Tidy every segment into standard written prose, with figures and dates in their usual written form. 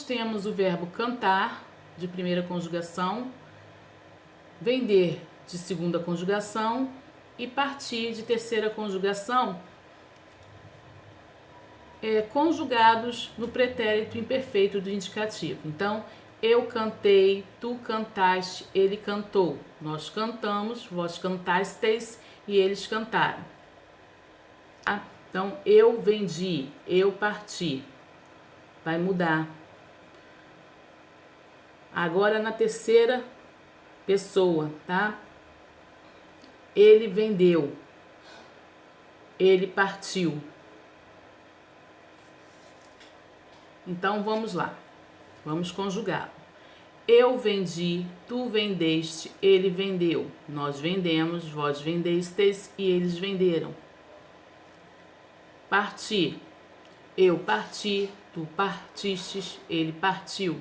nós temos o verbo cantar, de primeira conjugação, vender, de segunda conjugação, e partir, de terceira conjugação, conjugados no pretérito imperfeito do indicativo. Então, eu cantei, tu cantaste, ele cantou. Nós cantamos, vós cantastes e eles cantaram. Então, eu vendi, eu parti. Vai mudar. Agora na terceira pessoa, tá? Ele vendeu, ele partiu. Então, vamos lá. Vamos conjugar. Eu vendi, tu vendeste, ele vendeu. Nós vendemos, vós vendestes e eles venderam. Partir. Eu parti, tu partistes, ele partiu.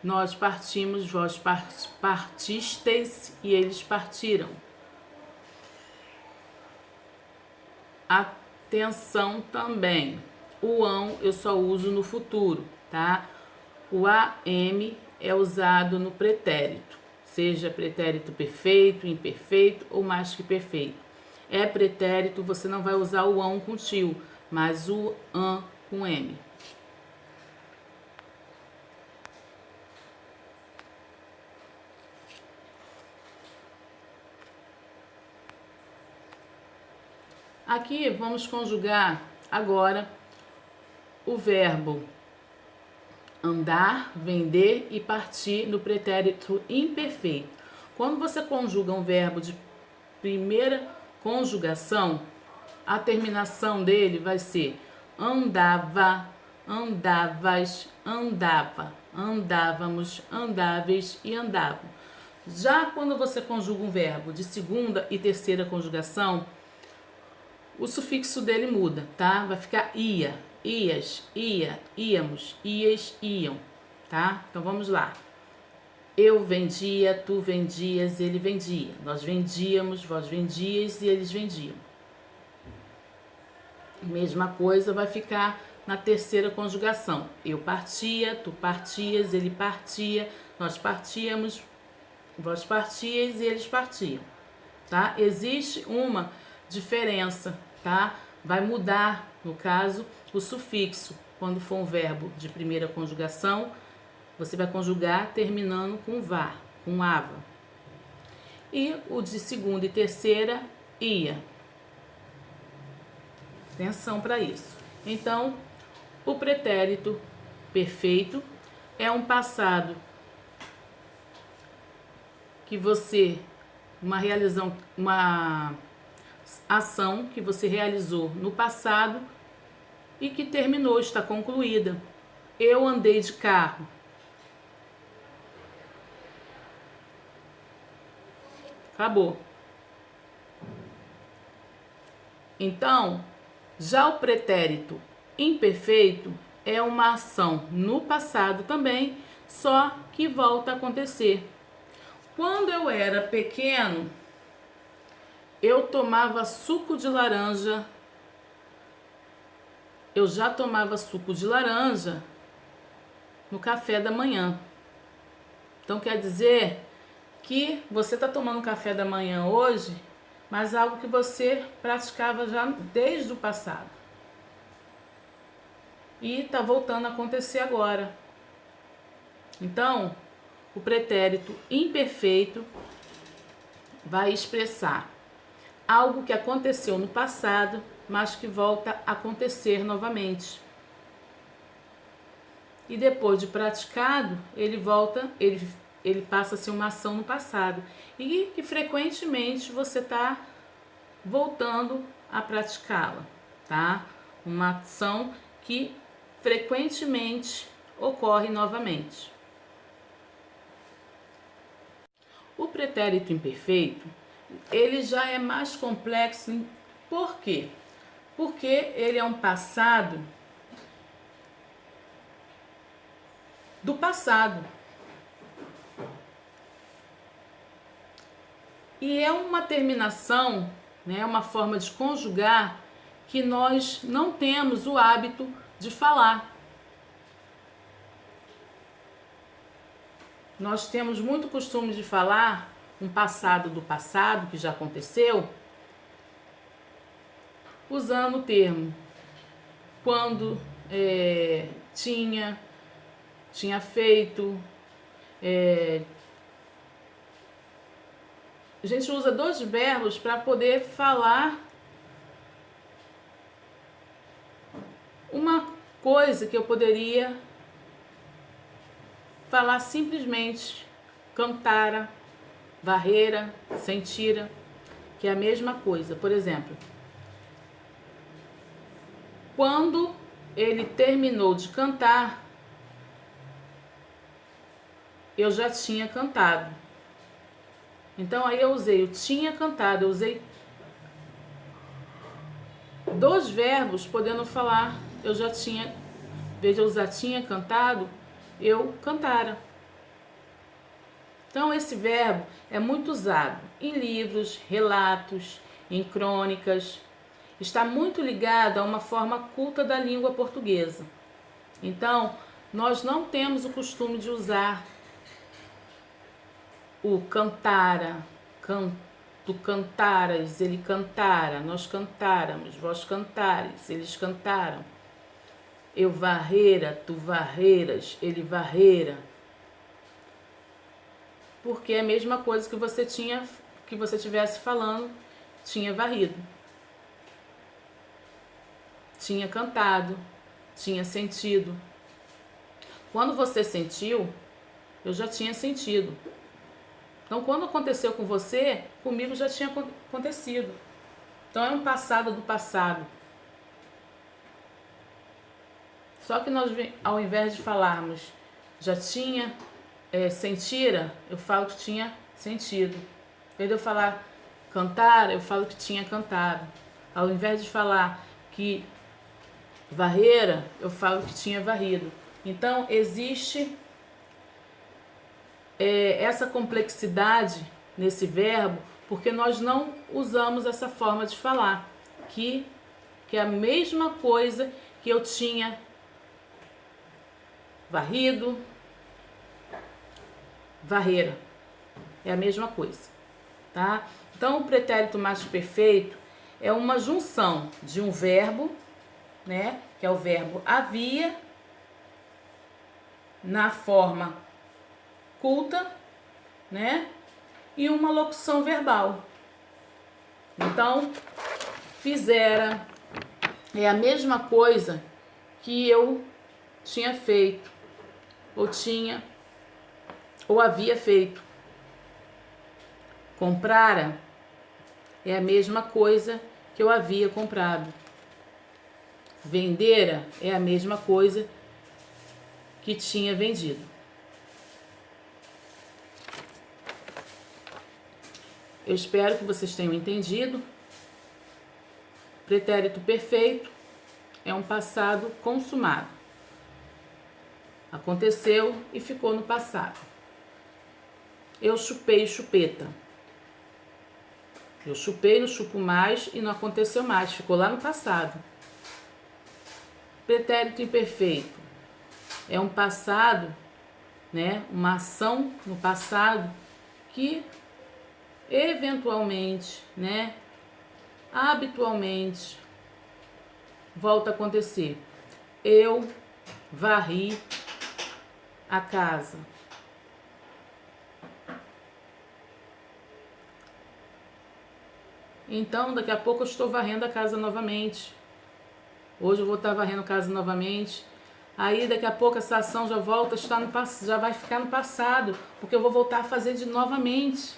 Nós partimos, vós partistes e eles partiram. Atenção também. O ão eu só uso no futuro, tá? O am é usado no pretérito, seja pretérito perfeito, imperfeito ou mais que perfeito. É pretérito, você não vai usar o ão com tio, mas o an com m. Aqui vamos conjugar agora o verbo andar, vender e partir no pretérito imperfeito. Quando você conjuga um verbo de primeira conjugação, a terminação dele vai ser andava, andavas, andava, andávamos, andáveis e andavam. Já quando você conjuga um verbo de segunda e terceira conjugação, o sufixo dele muda, tá? Vai ficar ia, ias, ia, íamos, ias, iam, tá? Então vamos lá. Eu vendia, tu vendias, ele vendia. Nós vendíamos, vós vendias e eles vendiam. Mesma coisa vai ficar na terceira conjugação. Eu partia, tu partias, ele partia, nós partíamos, vós partias e eles partiam, tá? Existe uma diferença, tá? Vai mudar, no caso, o sufixo. Quando for um verbo de primeira conjugação, você vai conjugar terminando com var, com ava. E o de segunda e terceira, ia. Atenção para isso. Então, o pretérito perfeito é um passado que você, uma ação que você realizou no passado e que terminou, está concluída. Eu andei de carro. Acabou. Então, já o pretérito imperfeito é uma ação no passado também, só que volta a acontecer. Quando eu era pequeno, eu tomava suco de laranja. Eu já tomava suco de laranja no café da manhã. Então quer dizer que você está tomando café da manhã hoje, mas algo que você praticava já desde o passado. E está voltando a acontecer agora. Então, o pretérito imperfeito vai expressar algo que aconteceu no passado, mas que volta a acontecer novamente. E depois de praticado, ele passa a ser uma ação no passado. E que frequentemente você está voltando a praticá-la, tá? Uma ação que frequentemente ocorre novamente. O pretérito imperfeito, ele já é mais complexo. Por quê? Porque ele é um passado do passado. E é uma terminação, né, uma forma de conjugar que nós não temos o hábito de falar. nós temos muito costume de falar um passado do passado, que já aconteceu, usando o termo quando tinha feito. A gente usa dois verbos para poder falar uma coisa que eu poderia falar simplesmente cantara, varrera, sentira, que é a mesma coisa. Por exemplo, quando ele terminou de cantar, eu já tinha cantado. Então aí eu usei o tinha cantado, eu usei dois verbos podendo falar eu já tinha, em vez de eu usar tinha cantado, eu cantara. Então esse verbo é muito usado em livros, relatos, em crônicas. Está muito ligado a uma forma culta da língua portuguesa. Então, nós não temos o costume de usar o cantara, tu cantaras, ele cantara, nós cantáramos, vós cantares, eles cantaram. Eu varrera, tu varreras, ele varrera. Porque é a mesma coisa que você tivesse falando, tinha varrido. Tinha cantado, tinha sentido. Quando você sentiu, eu já tinha sentido. Então, quando aconteceu com você, comigo já tinha acontecido. Então, é um passado do passado. Só que nós, ao invés de falarmos já tinha sentira, eu falo que tinha sentido. Ao invés de eu falar cantar, eu falo que tinha cantado. Ao invés de falar que varrera, eu falo que tinha varrido. Então, existe essa complexidade nesse verbo, porque nós não usamos essa forma de falar, que é a mesma coisa que eu tinha varrido, varrera. É a mesma coisa, tá? Então, o pretérito mais perfeito é uma junção de um verbo, né, que é o verbo havia, na forma culta, né, e uma locução verbal. Então, fizera é a mesma coisa que eu tinha feito, ou havia feito. Comprara é a mesma coisa que eu havia comprado. Vendera é a mesma coisa que tinha vendido. Eu espero que vocês tenham entendido. Pretérito perfeito é um passado consumado. Aconteceu e ficou no passado. Eu chupei chupeta. Eu chupei, não chupo mais e não aconteceu mais, ficou lá no passado. Pretérito imperfeito é um passado, né, uma ação no passado que eventualmente, né, habitualmente volta a acontecer. Eu varri a casa. Então, daqui a pouco eu estou varrendo a casa novamente. Hoje eu vou estar varrendo a casa novamente. Aí, daqui a pouco, essa ação já volta a estar no passado, já vai ficar no passado, porque eu vou voltar a fazer de novamente.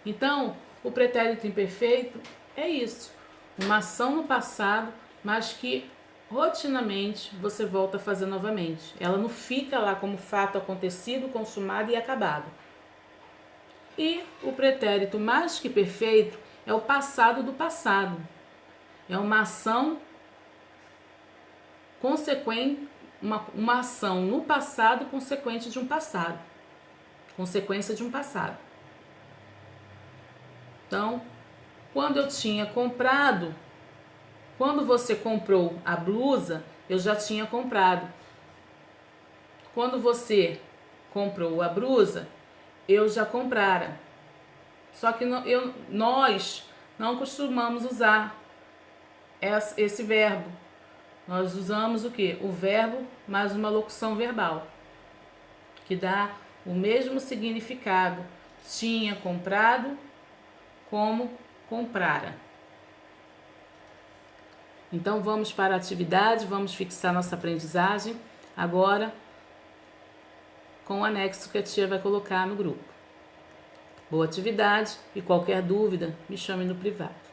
Então, o pretérito imperfeito é isso. Uma ação no passado, mas que rotineiramente você volta a fazer novamente. Ela não fica lá como fato acontecido, consumado e acabado. E o pretérito mais que perfeito é o passado do passado. É uma ação consequente, uma ação no passado consequente de um passado. Consequência de um passado. Então, quando eu tinha comprado, quando você comprou a blusa, eu já tinha comprado. Quando você comprou a blusa, eu já comprara. Só que nós não costumamos usar esse verbo. Nós usamos o quê? O verbo mais uma locução verbal, que dá o mesmo significado. Tinha comprado como comprara. Então vamos para a atividade, vamos fixar nossa aprendizagem agora com o anexo que a tia vai colocar no grupo. Boa atividade e qualquer dúvida, me chame no privado.